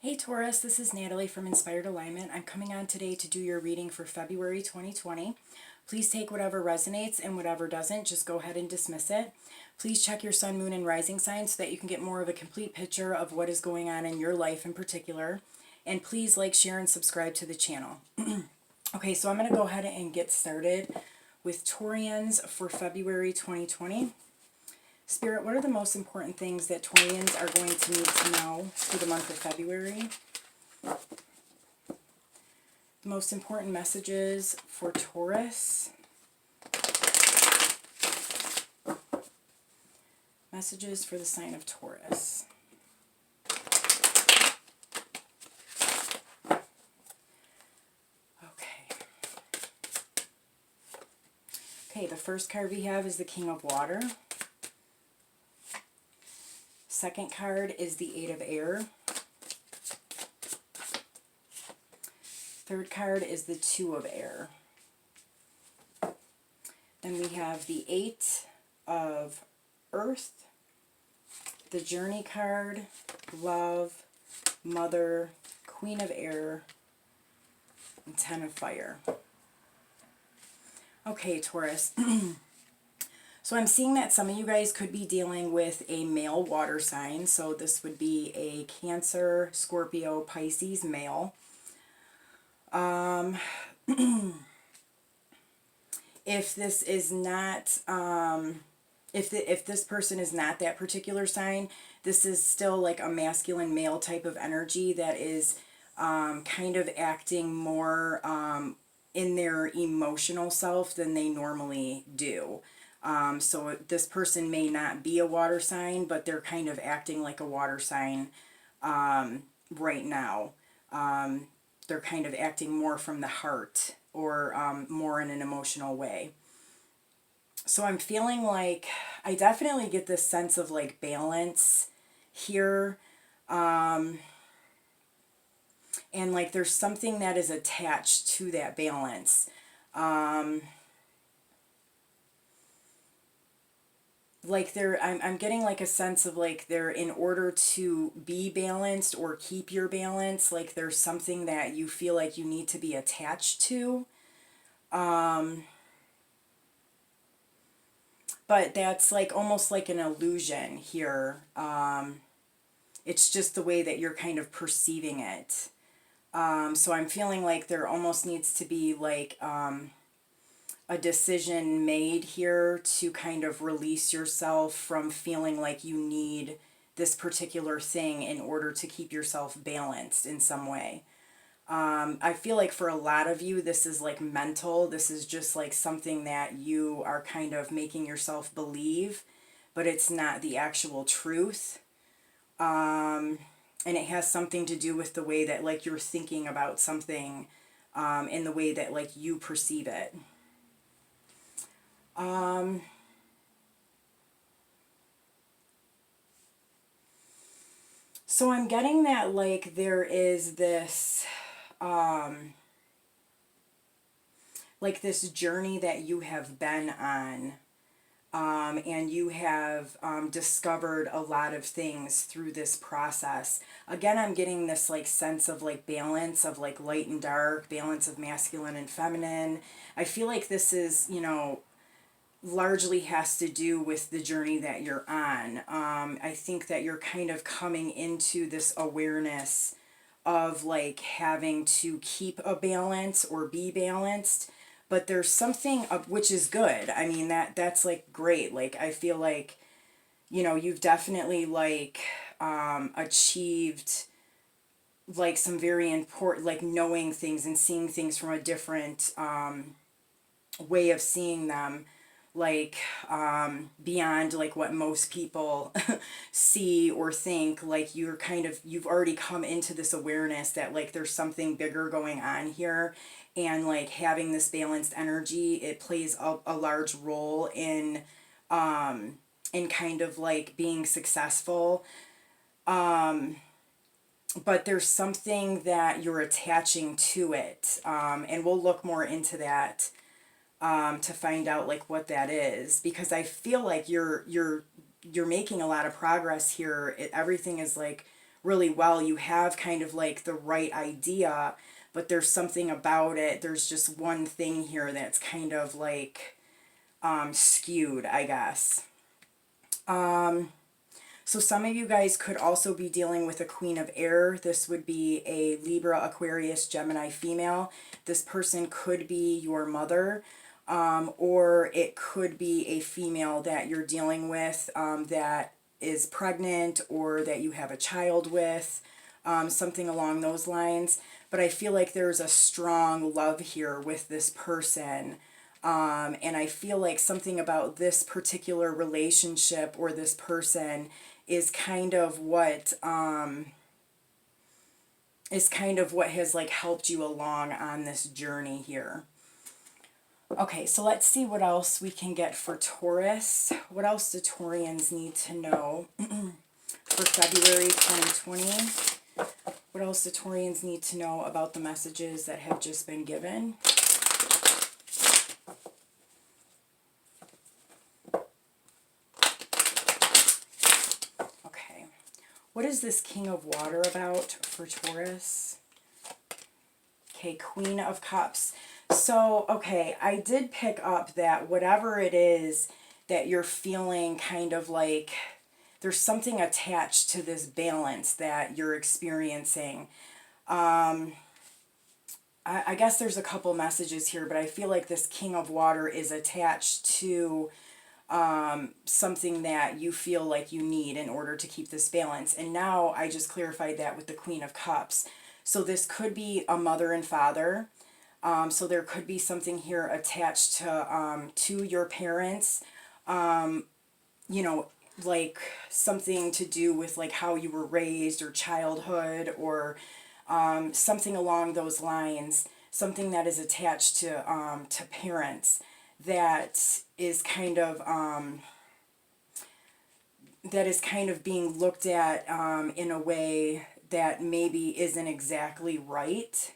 Hey Taurus, this is Natalie from Inspired Alignment. I'm coming on today to do your reading for February 2020. Please take whatever resonates and whatever doesn't, just go ahead and dismiss it. Please check your sun, moon, and rising signs so that you can get more of a complete picture of what is going on in your life in particular. And please like, share, and subscribe to the channel. Okay, so I'm going to go ahead and get started with Taurians for February 2020. Spirit, what are the most important things that Taurians are going to need to know for the month of February? The most important messages for Taurus. Messages for the sign of Taurus. Okay, the first card we have is the King of Water. Second card is the Eight of Air. Third card is the Two of Air. Then we have the Eight of Earth, the Journey card, Love, Mother, Queen of Air, and Ten of Fire. Okay, Taurus. So I'm seeing that some of you guys could be dealing with a male water sign. So this would be a Cancer, Scorpio, Pisces male. If this is not, if this person is not that particular sign, this is still like a masculine male type of energy that is kind of acting more in their emotional self than they normally do. So this person may not be a water sign, but they're kind of acting like a water sign right now. They're kind of acting more from the heart or more in an emotional way. So I'm feeling like I definitely get this sense of like balance here. And like there's something that is attached to that balance. Like I'm getting like a sense of like they're, in order to be balanced or keep your balance, like there's something that you feel like you need to be attached to. But that's like almost like an illusion here. It's just the way that you're kind of perceiving it. So I'm feeling like there almost needs to be like a decision made here to kind of release yourself from feeling like you need this particular thing in order to keep yourself balanced in some way. I feel like for a lot of you, this is like mental. This is just like something that you are kind of making yourself believe, but it's not the actual truth. And it has something to do with the way that like you're thinking about something, in the way that like you perceive it. So I'm getting that like there is this like this journey that you have been on, and you have discovered a lot of things through this process. Again, I'm getting this like sense of like balance of like light and dark, balance of masculine and feminine. I feel like this is, you know, largely has to do with the journey that you're on. I think that you're kind of coming into this awareness of like having to keep a balance or be balanced, but there's something of, which is good. I mean, that's like great. Like I feel like, you know, you've definitely like achieved like some very important, like knowing things and seeing things from a different way of seeing them, like beyond like what most people see or think. Like you're kind of, you've already come into this awareness that like there's something bigger going on here, and like having this balanced energy, it plays a large role in kind of like being successful. But there's something that you're attaching to it, and we'll look more into that to find out like what that is, because I feel like you're making a lot of progress here. Everything is like really well. You have kind of like the right idea, but there's something about it. There's just one thing here that's kind of like skewed, I guess. So some of you guys could also be dealing with a Queen of Air. This would be a Libra, Aquarius, Gemini female. This person could be your mother, or it could be a female that you're dealing with that is pregnant or that you have a child with, something along those lines. But I feel like there's a strong love here with this person. And I feel like something about this particular relationship or this person is kind of what has like helped you along on this journey here. Okay, so let's see what else we can get for Taurus. What else do Taurians need to know for February 2020? What else do Taurians need to know about the messages that have just been given? What is this King of Water about for Taurus? Okay, Queen of Cups. So, okay, I did pick up that whatever it is that you're feeling, kind of like there's something attached to this balance that you're experiencing. I guess there's a couple messages here, but I feel like this King of Water is attached to something that you feel like you need in order to keep this balance. And now I just clarified that with the Queen of Cups. So this could be a mother and father. So there could be something here attached to your parents. You know, like something to do with like how you were raised or childhood or something along those lines. Something that is attached to parents that is kind of being looked at in a way that maybe isn't exactly right.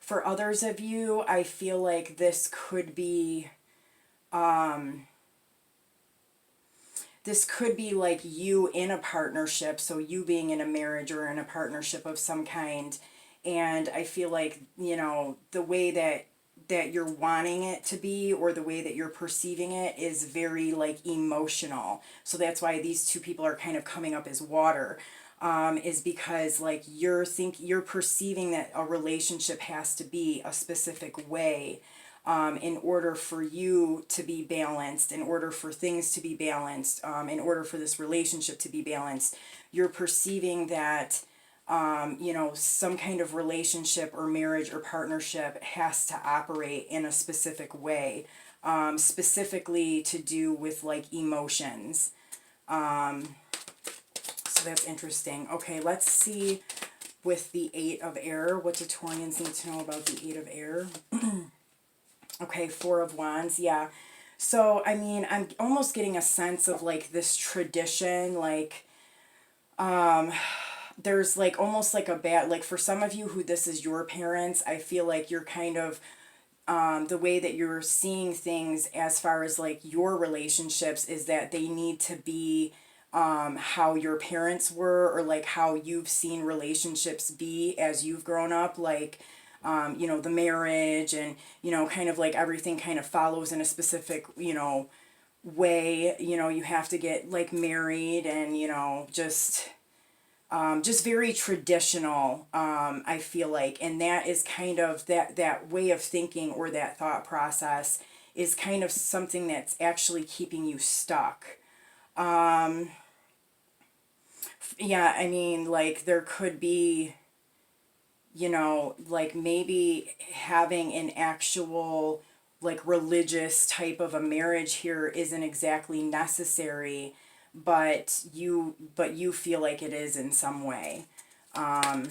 For others of you, I feel like this could be like you in a partnership, so you being in a marriage or in a partnership of some kind, and I feel like, you know, the way that you're wanting it to be or the way that you're perceiving it is very like emotional. So that's why these two people are kind of coming up as water, is because like you're perceiving that a relationship has to be a specific way in order for you to be balanced, in order for things to be balanced, in order for this relationship to be balanced. You're perceiving that you know, some kind of relationship or marriage or partnership has to operate in a specific way, specifically to do with like emotions. So that's interesting. Okay, let's see with the Eight of Air. What do Taurians need to know about the Eight of Air? Okay, Four of Wands, yeah. So, I mean, I'm almost getting a sense of like this tradition, like, there's like almost like a bad, like for some of you who this is your parents, I feel like you're kind of, the way that you're seeing things as far as like your relationships is that they need to be how your parents were, or like how you've seen relationships be as you've grown up, like, you know, the marriage and, you know, kind of like everything kind of follows in a specific, you know, way. You know, you have to get like married and, you know, just very traditional, I feel like. And that is kind of, that way of thinking or that thought process is kind of something that's actually keeping you stuck. Yeah, I mean, like there could be, you know, like maybe having an actual like religious type of a marriage here isn't exactly necessary, but you feel like it is in some way. I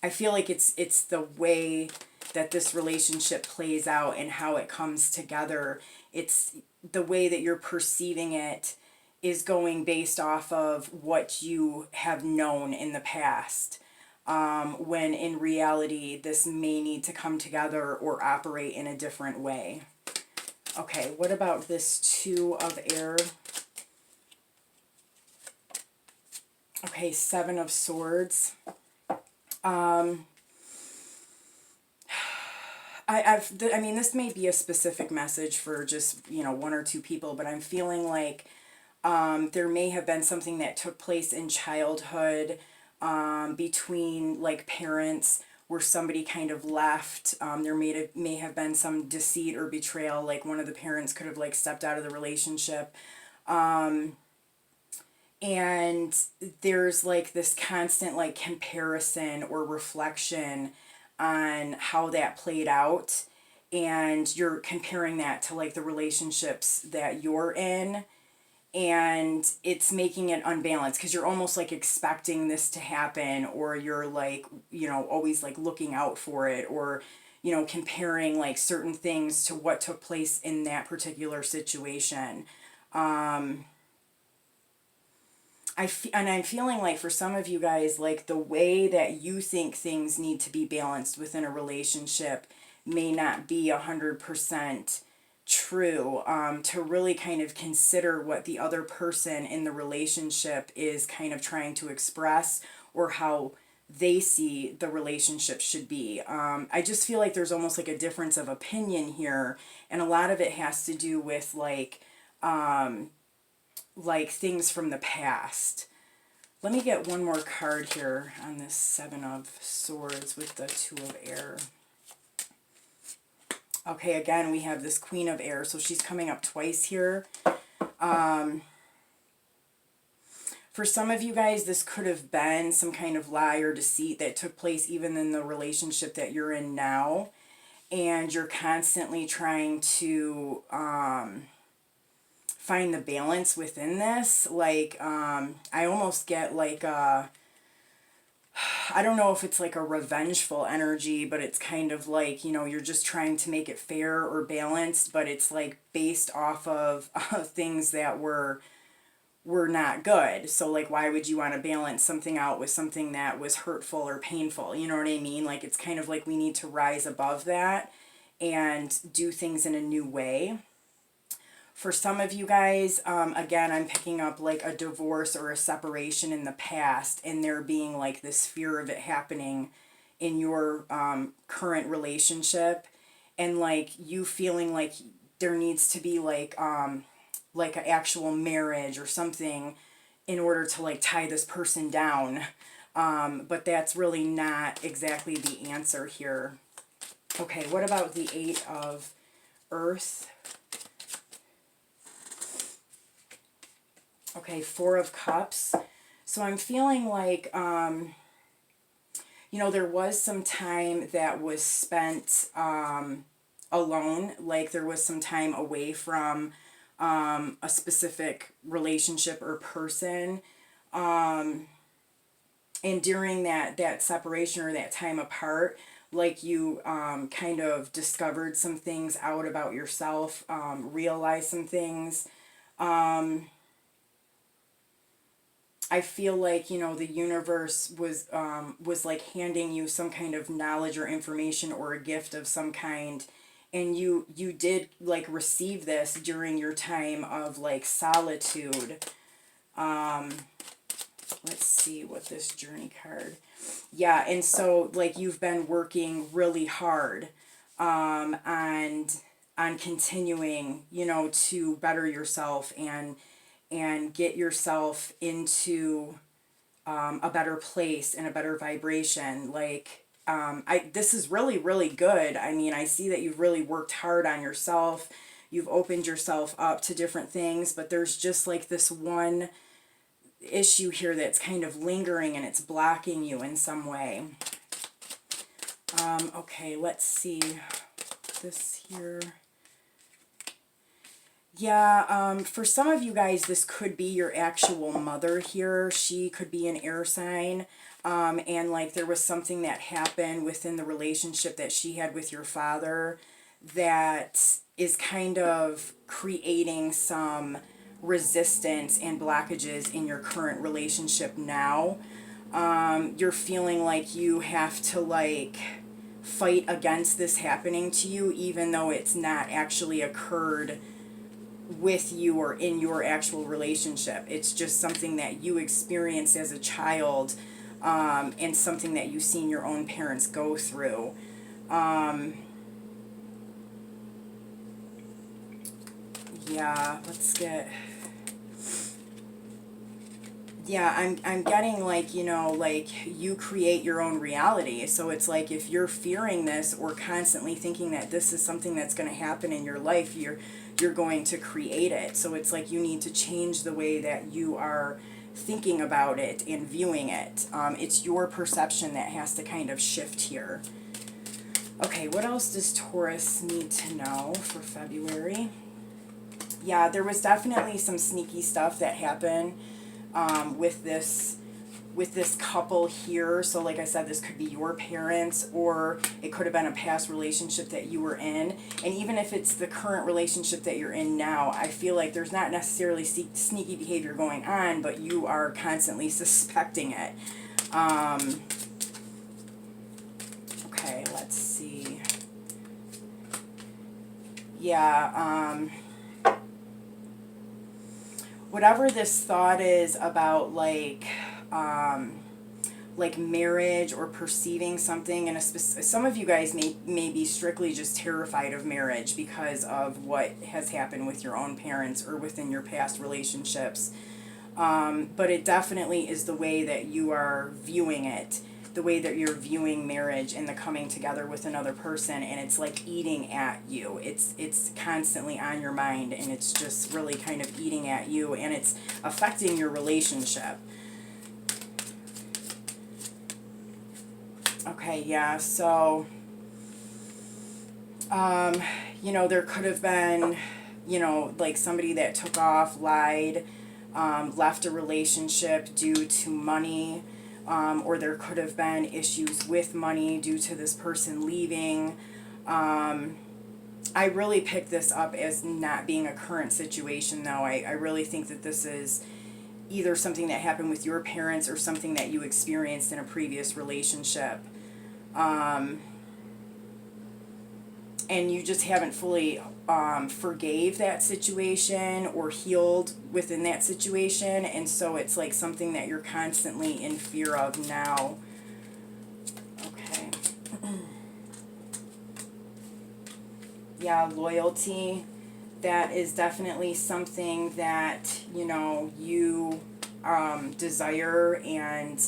feel like it's the way that this relationship plays out and how it comes together. It's the way that you're perceiving it is going based off of what you have known in the past. When in reality, this may need to come together or operate in a different way. Okay, what about this Two of Air? Okay, Seven of Swords. I mean, this may be a specific message for just, one or two people, but I'm feeling like there may have been something that took place in childhood between like parents where somebody kind of left. There may have been some deceit or betrayal, like one of the parents could have like stepped out of the relationship. And there's like this constant like comparison or reflection on how that played out, and you're comparing that to like the relationships that you're in, and it's making it unbalanced because you're almost like expecting this to happen, or you're like, always like looking out for it, or comparing like certain things to what took place in that particular situation. And I'm feeling like for some of you guys, like the way that you think things need to be balanced within a relationship may not be 100% true. To really kind of consider what the other person in the relationship is kind of trying to express, or how they see the relationship should be. I just feel like there's almost like a difference of opinion here, and a lot of it has to do with like things from the past. Let me get one more card here on this Seven of Swords with the Two of Air. Okay, again, we have this Queen of Air, so she's coming up twice here. For some of you guys, this could have been some kind of lie or deceit that took place even in the relationship that you're in now. And you're constantly trying to find the balance within this. Like, I almost get like I don't know if it's like a revengeful energy, but it's kind of like, you're just trying to make it fair or balanced, but it's like based off of things that were not good. So like, why would you want to balance something out with something that was hurtful or painful? You know what I mean? Like, it's kind of like we need to rise above that and do things in a new way. For some of you guys, again, I'm picking up like a divorce or a separation in the past, and there being like this fear of it happening in your current relationship, and like you feeling like there needs to be like an actual marriage or something in order to like tie this person down. But that's really not exactly the answer here. Okay, what about the Eight of Earth? Okay, Four of Cups. So I'm feeling like, there was some time that was spent alone. Like there was some time away from a specific relationship or person. And during that separation or that time apart, like you kind of discovered some things out about yourself, realized some things. I feel like, the universe was like handing you some kind of knowledge or information or a gift of some kind, and you did like receive this during your time of like solitude. Let's see what this journey card. Yeah, and so like you've been working really hard on continuing, to better yourself and get yourself into a better place and a better vibration. Like, this is really, really good. I mean, I see that you've really worked hard on yourself. You've opened yourself up to different things, but there's just like this one issue here that's kind of lingering and it's blocking you in some way. Okay, let's see this here. Yeah, for some of you guys, this could be your actual mother here. She could be an air sign. And like there was something that happened within the relationship that she had with your father that is kind of creating some resistance and blockages in your current relationship now. You're feeling like you have to like fight against this happening to you, even though it's not actually occurred with you or in your actual relationship. It's just something that you experienced as a child, and something that you've seen your own parents go through. Yeah, let's get... Yeah, I'm getting like, like you create your own reality. So it's like if you're fearing this or constantly thinking that this is something that's going to happen in your life, you're going to create it. So it's like you need to change the way that you are thinking about it and viewing it. It's your perception that has to kind of shift here. Okay, what else does Taurus need to know for February? Yeah, there was definitely some sneaky stuff that happened with this couple here. So like I said, this could be your parents, or it could have been a past relationship that you were in. And even if it's the current relationship that you're in now, I feel like there's not necessarily sneaky behavior going on, but you are constantly suspecting it. Okay, let's see. Yeah, whatever this thought is about, like marriage or perceiving something, and some of you guys may be strictly just terrified of marriage because of what has happened with your own parents or within your past relationships. But it definitely is the way that you are viewing it, the way that you're viewing marriage and the coming together with another person, and it's like eating at you. It's constantly on your mind, and it's just really kind of eating at you, and it's affecting your relationship. Okay, yeah, so, there could have been, like somebody that took off, lied, left a relationship due to money, or there could have been issues with money due to this person leaving. I really picked this up as not being a current situation, though. I really think that this is either something that happened with your parents or something that you experienced in a previous relationship. And you just haven't fully forgave that situation or healed within that situation, and so it's like something that you're constantly in fear of now. Okay. Yeah, loyalty. That is definitely something that, you desire and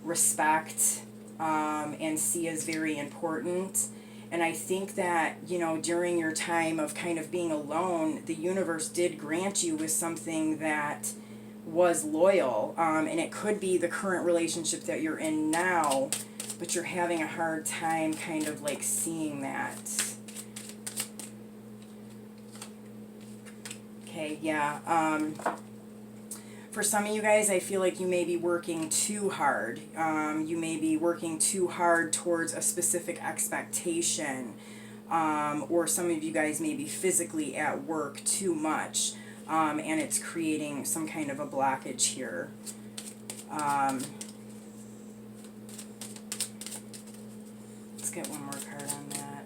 respect, and see as very important. And I think that, during your time of kind of being alone, the universe did grant you with something that was loyal. And it could be the current relationship that you're in now, but you're having a hard time kind of like seeing that. Okay, yeah. For some of you guys, I feel like you may be working too hard. You may be working too hard towards a specific expectation. Or some of you guys may be physically at work too much. And it's creating some kind of a blockage here. Let's get one more card on that.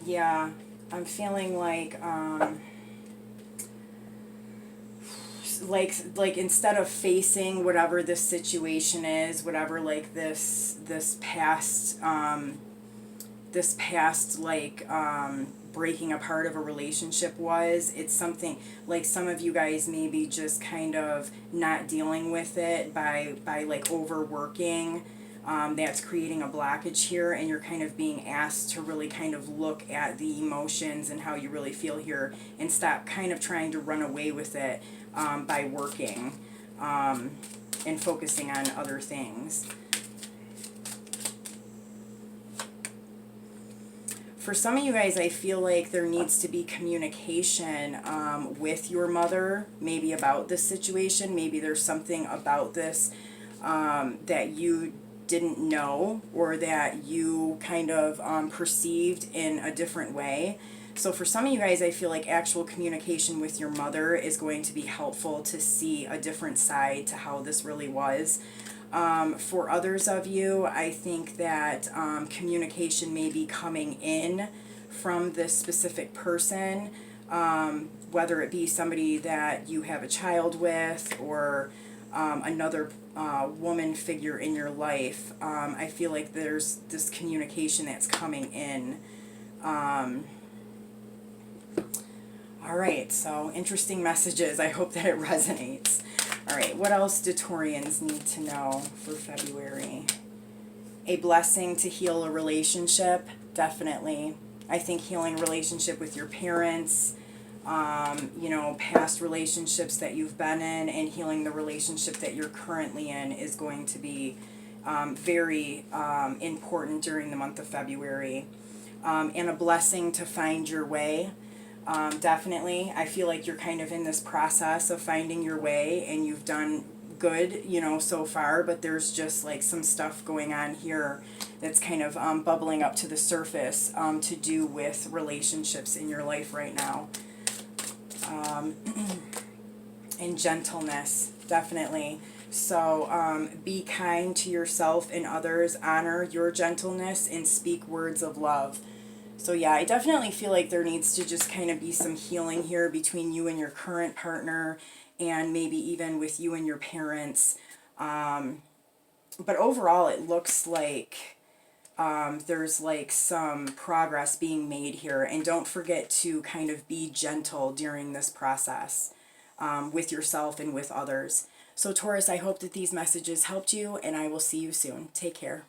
Yeah, I'm feeling like... like instead of facing whatever this situation is, whatever like this past like breaking apart of a relationship was, it's something like some of you guys maybe just kind of not dealing with it by like overworking. That's creating a blockage here, and you're kind of being asked to really kind of look at the emotions and how you really feel here, and stop kind of trying to run away with it by working and focusing on other things. For some of you guys, I feel like there needs to be communication with your mother, maybe about this situation. Maybe there's something about this that you didn't know, or that you kind of perceived in a different way. So for some of you guys, I feel like actual communication with your mother is going to be helpful to see a different side to how this really was. For others of you, I think that communication may be coming in from this specific person, whether it be somebody that you have a child with, or another woman figure in your life. I feel like there's this communication that's coming in. All right, so interesting messages. I hope that it resonates. All right, what else do Taurians need to know for February? A blessing to heal a relationship, definitely. I think healing relationship with your parents, you know, past relationships that you've been in, and healing the relationship that you're currently in is going to be very important during the month of February. And a blessing to find your way. Definitely. I feel like you're kind of in this process of finding your way, and you've done good, you know, so far, but there's just like some stuff going on here that's kind of bubbling up to the surface to do with relationships in your life right now. And gentleness, definitely. So be kind to yourself and others, honor your gentleness, and speak words of love. So yeah, I definitely feel like there needs to just kind of be some healing here between you and your current partner, and maybe even with you and your parents. But overall, it looks like there's like some progress being made here. And don't forget to kind of be gentle during this process with yourself and with others. So Taurus, I hope that these messages helped you, and I will see you soon. Take care.